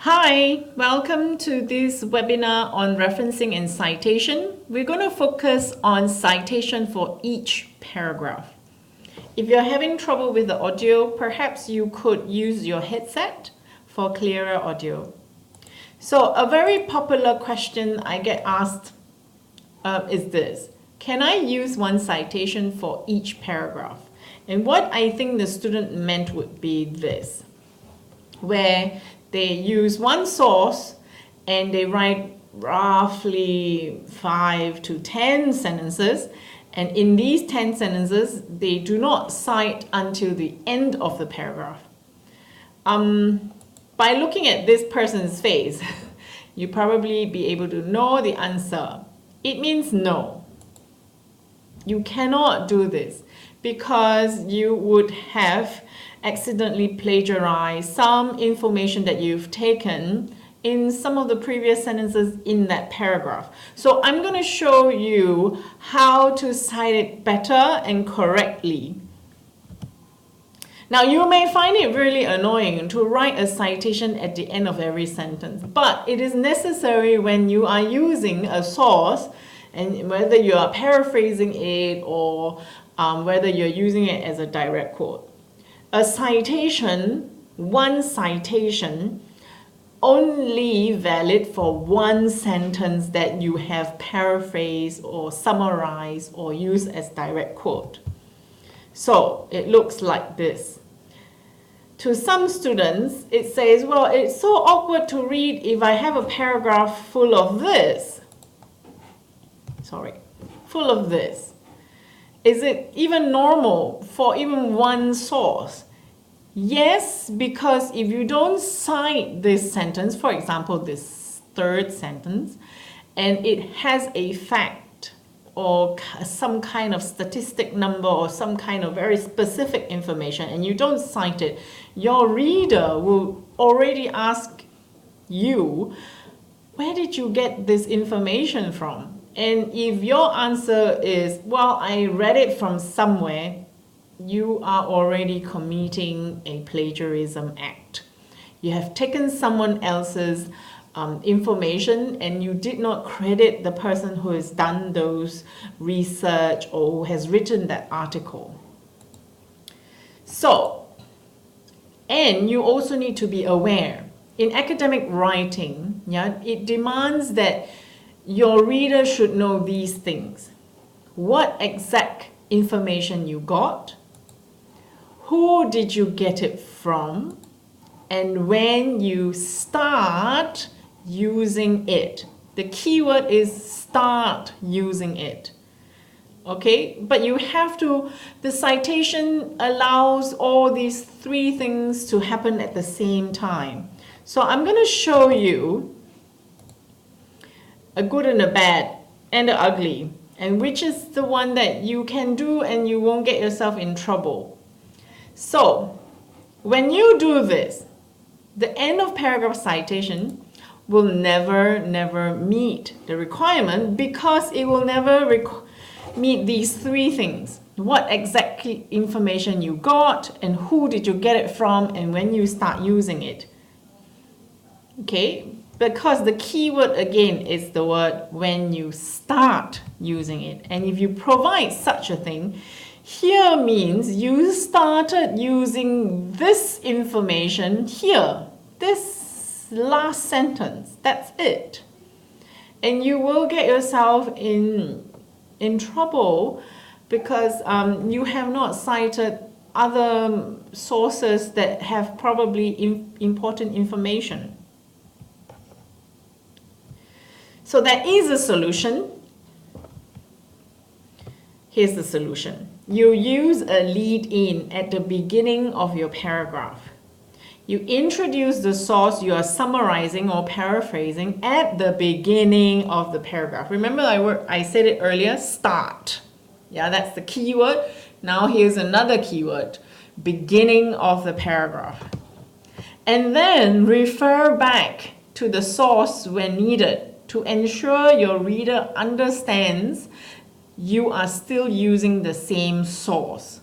Hi, welcome to this webinar on referencing and citation. We're going to focus on citation for each paragraph. If you're having trouble with the audio, perhaps you could use your headset for clearer audio. So a very popular question I get asked is this: can I use one citation for each paragraph? And what I think the student meant would be this, where they use one source and they write roughly 5 to 10 sentences, and in these 10 sentences they do not cite until the end of the paragraph. By looking at this person's face, you probably be able to know the answer. It means no. You cannot do this because you would have accidentally plagiarized some information that you've taken in some of the previous sentences in that paragraph. So I'm going to show you how to cite it better and correctly. Now, you may find it really annoying to write a citation at the end of every sentence, but it is necessary when you are using a source, and whether you are paraphrasing it or whether you're using it as a direct quote. A citation, one citation, only valid for one sentence that you have paraphrased or summarized or used as direct quote. So it looks like this. To some students, it says, well, it's so awkward to read if I have a paragraph full of this. Full of this. Is it even normal for even one source? Yes, because if you don't cite this sentence, for example, this third sentence, and it has a fact or some kind of statistic number or some kind of very specific information, and you don't cite it, your reader will already ask you, where did you get this information from? And if your answer is, well, I read it from somewhere, you are already committing a plagiarism act. You have taken someone else's information and you did not credit the person who has done those research or who has written that article. So, and you also need to be aware, in academic writing, it demands that your reader should know these things. What exact information you got, who did you get it from, and when you start using it. The keyword is start using it. Okay, but you have to, the citation allows all these three things to happen at the same time. So I'm going to show you a good and a bad and the ugly, and which is the one that you can do and you won't get yourself in trouble. So when you do this, the end of paragraph citation will never meet the requirement because it will never meet these three things. What exactly information you got, and who did you get it from, and when you start using it. Okay, because the keyword again is the word when you start using it. And if you provide such a thing, here means you started using this information here, this last sentence, that's it. And you will get yourself in trouble because you have not cited other sources that have probably important information. So there is a solution. Here's the solution. You use a lead-in at the beginning of your paragraph. You introduce the source you are summarizing or paraphrasing at the beginning of the paragraph. Remember I said it earlier, start. Yeah, that's the keyword. Now here's another keyword, beginning of the paragraph. And then refer back to the source when needed to ensure your reader understands you are still using the same source.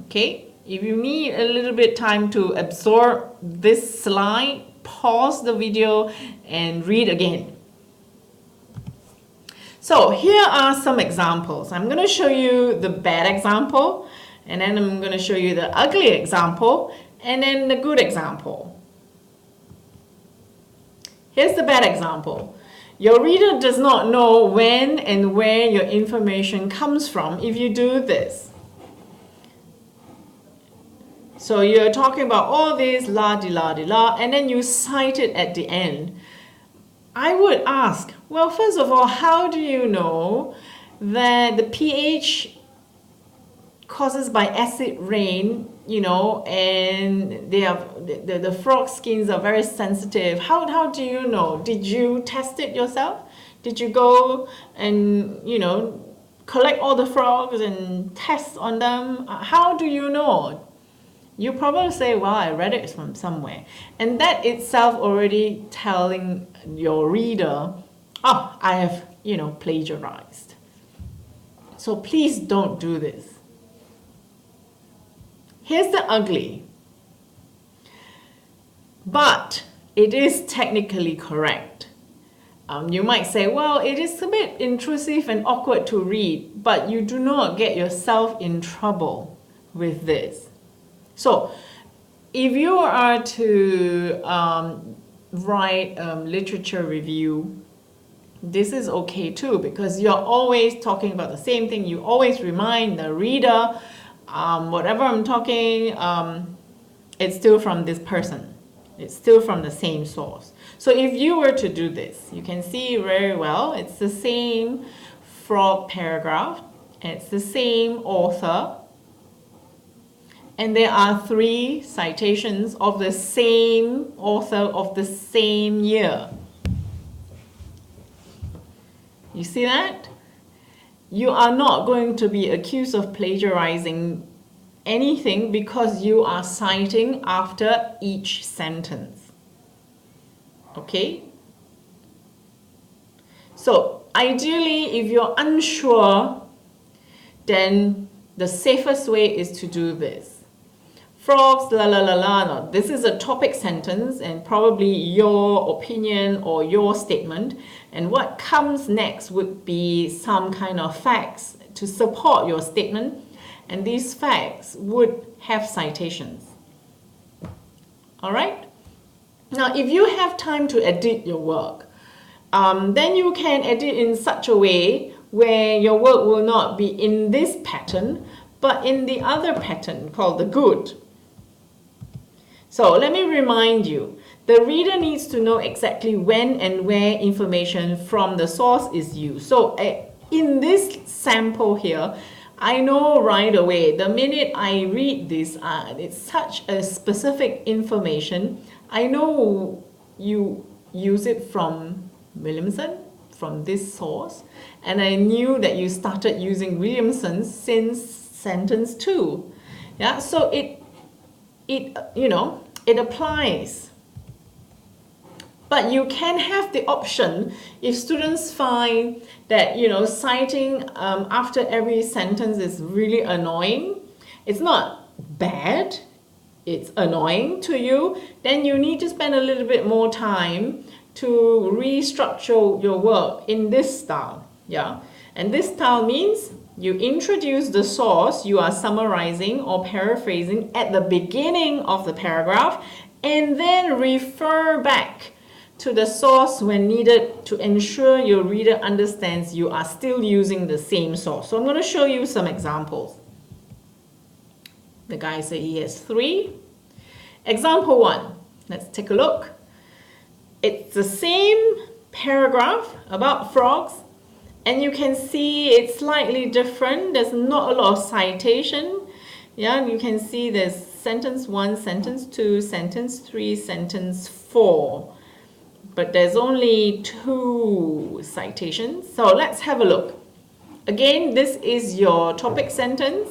Okay? If you need a little bit time to absorb this slide, pause the video and read again. So here are some examples. I'm going to show you the bad example, and then I'm going to show you the ugly example, and then the good example. Here's the bad example. Your reader does not know when and where your information comes from if you do this. So you're talking about all this la-di-la-di-la, and then you cite it at the end. I would ask, well, first of all, how do you know that the pH causes by acid rain, you know, and they have the frog skins are very sensitive? How do you know? Did you test it yourself? Did you go and, you know, collect all the frogs and test on them? How do you know? You probably say, well, I read it from somewhere. And that itself already telling your reader, oh, I have, you know, plagiarized. So please don't do this. Here's the ugly. But it is technically correct. You might say, well, it is a bit intrusive and awkward to read, but you do not get yourself in trouble with this. So, if you are to write literature review, this is okay too, because you're always talking about the same thing. You always remind the reader, whatever I'm talking, it's still from this person. It's still from the same source. So if you were to do this, you can see very well, it's the same frog paragraph, and it's the same author. And there are 3 citations of the same author of the same year. You see that? You are not going to be accused of plagiarizing anything because you are citing after each sentence. Okay? So, ideally, if you're unsure, then the safest way is to do this. Frogs, la la la la, no. This is a topic sentence and probably your opinion or your statement. And what comes next would be some kind of facts to support your statement. And these facts would have citations. All right? Now, if you have time to edit your work, then you can edit in such a way where your work will not be in this pattern, but in the other pattern called the good. So let me remind you, the reader needs to know exactly when and where information from the source is used. So in this sample here, I know right away, the minute I read this, it's such a specific information. I know you use it from Williamson, from this source, and I knew that you started using Williamson since sentence 2. Yeah, so it applies. But you can have the option if students find that, citing after every sentence is really annoying. It's not bad, it's annoying to you, then you need to spend a little bit more time to restructure your work in this style. Yeah, and this style means you introduce the source you are summarizing or paraphrasing at the beginning of the paragraph and then refer back to the source when needed to ensure your reader understands you are still using the same source. So I'm going to show you some examples. The guy said he has 3. Example 1. Let's take a look. It's the same paragraph about frogs, and you can see it's slightly different. There's not a lot of citation. Yeah, you can see there's sentence 1, sentence 2, sentence 3, sentence 4. But there's only 2 citations. So let's have a look. Again, this is your topic sentence.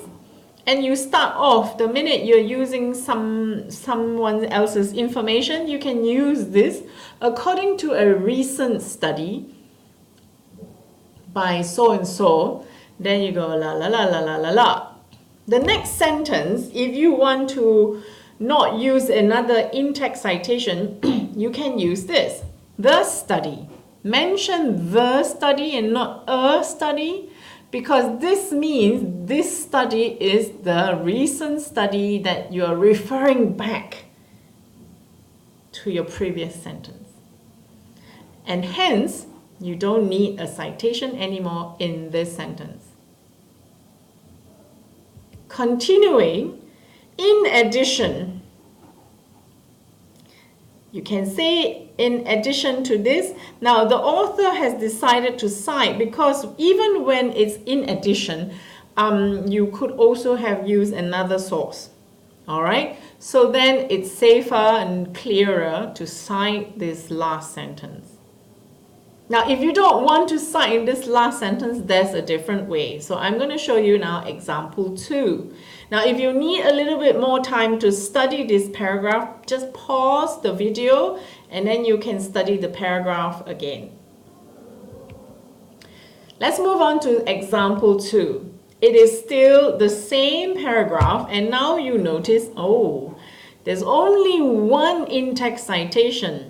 And you start off, the minute you're using someone else's information, you can use this according to a recent study by so-and-so. Then you go la la la la la la la. The next sentence, if you want to not use another in-text citation, you can use this. The study. Mention the study and not a study, because this means this study is the recent study that you are referring back to your previous sentence. And hence, you don't need a citation anymore in this sentence. Continuing, in addition, you can say in addition to this. Now the author has decided to cite, because even when it's in addition, you could also have used another source. All right, so then it's safer and clearer to cite this last sentence. Now, if you don't want to cite in this last sentence, there's a different way. So I'm going to show you now example 2. Now, if you need a little bit more time to study this paragraph, just pause the video and then you can study the paragraph again. Let's move on to example 2. It is still the same paragraph, and now you notice, oh, there's only one in-text citation.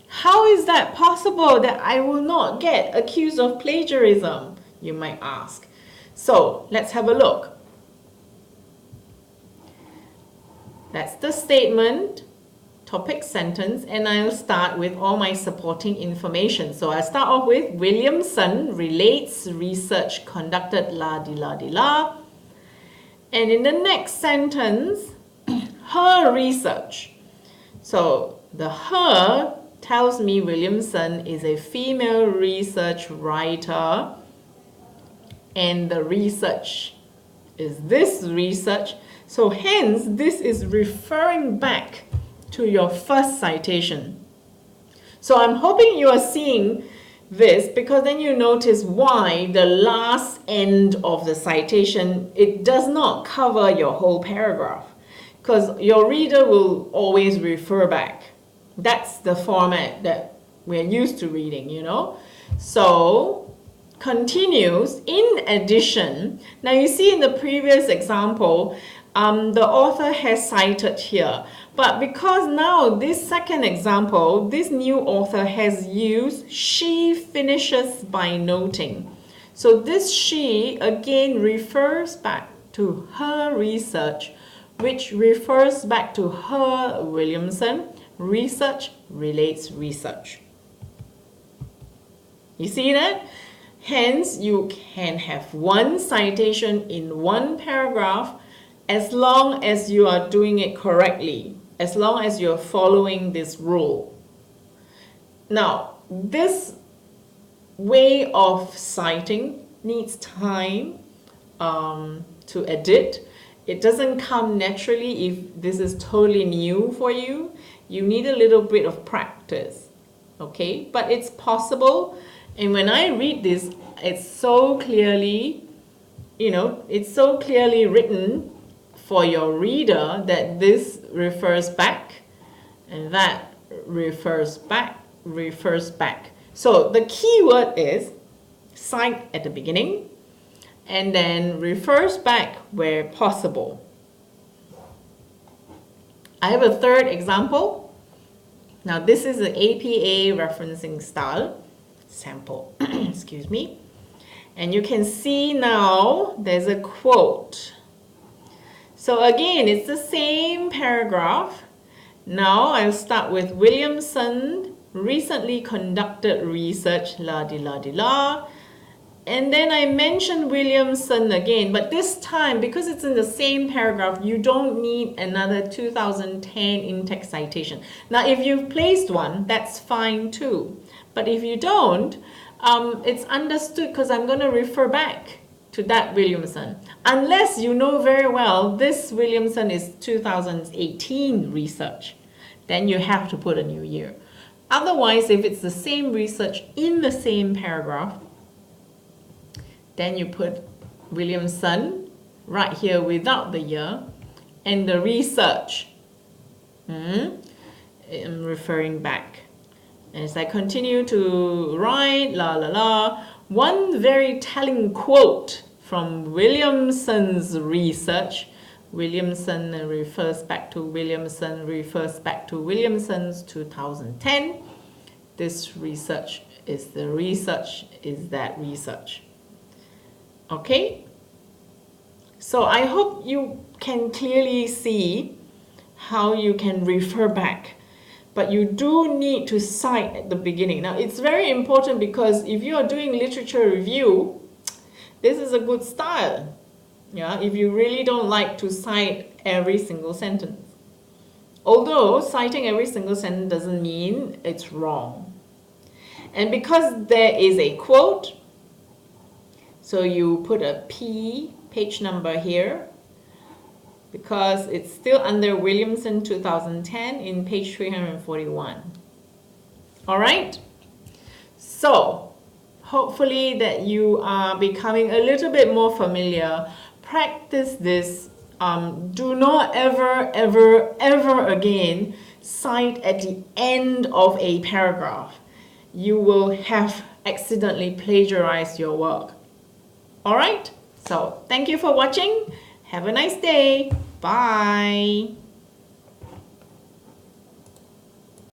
How is that possible that I will not get accused of plagiarism, you might ask. So let's have a look. That's the statement, topic, sentence, and I'll start with all my supporting information. So I start off with Williamson relates research conducted la-di-la-di-la. And in the next sentence, her research. So the her tells me Williamson is a female research writer, and the research is this research. So hence, this is referring back to your first citation. So I'm hoping you are seeing this, because then you notice why the last end of the citation, it does not cover your whole paragraph, because your reader will always refer back. That's the format that we're used to reading, you know. So continues, in addition. Now you see in the previous example, the author has cited here. But because now this second example, this new author has used she finishes by noting. So this she again refers back to her research, which refers back to her Williamson. Research relates research. You see that? Hence, you can have one citation in one paragraph as long as you are doing it correctly, as long as you're following this rule. Now, this way of citing needs time to edit. It doesn't come naturally if this is totally new for you. You need a little bit of practice, okay? But it's possible. And when I read this, it's so clearly, you know, it's so clearly written for your reader that this refers back and that refers back. So the key word is cite at the beginning and then refers back where possible. I have a third example. Now this is an APA referencing style sample, excuse me. And you can see now there's a quote. So again, it's the same paragraph. Now I'll start with Williamson recently conducted research, la-di-la-di-la. And then I mentioned Williamson again, but this time, because it's in the same paragraph, you don't need another 2010 in-text citation. Now, if you've placed one, that's fine too. But if you don't, it's understood because I'm going to refer back to that Williamson. Unless you know very well this Williamson is 2018 research, then you have to put a new year. Otherwise, if it's the same research in the same paragraph, then you put Williamson right here without the year, and the research, I'm referring back. As I continue to write, one very telling quote from Williamson's research. Williamson refers back to Williamson's 2010. This research is the research is that research. Okay? So I hope you can clearly see how you can refer back. But you do need to cite at the beginning. Now, it's very important because if you are doing literature review, this is a good style. Yeah, if you really don't like to cite every single sentence. Although citing every single sentence doesn't mean it's wrong. And because there is a quote, so you put a P, page number here, because it's still under Williamson 2010 in page 341. All right? So, hopefully that you are becoming a little bit more familiar. Practice this. Do not ever again cite at the end of a paragraph. You will have accidentally plagiarized your work. All right? So, thank you for watching. Have a nice day. Bye.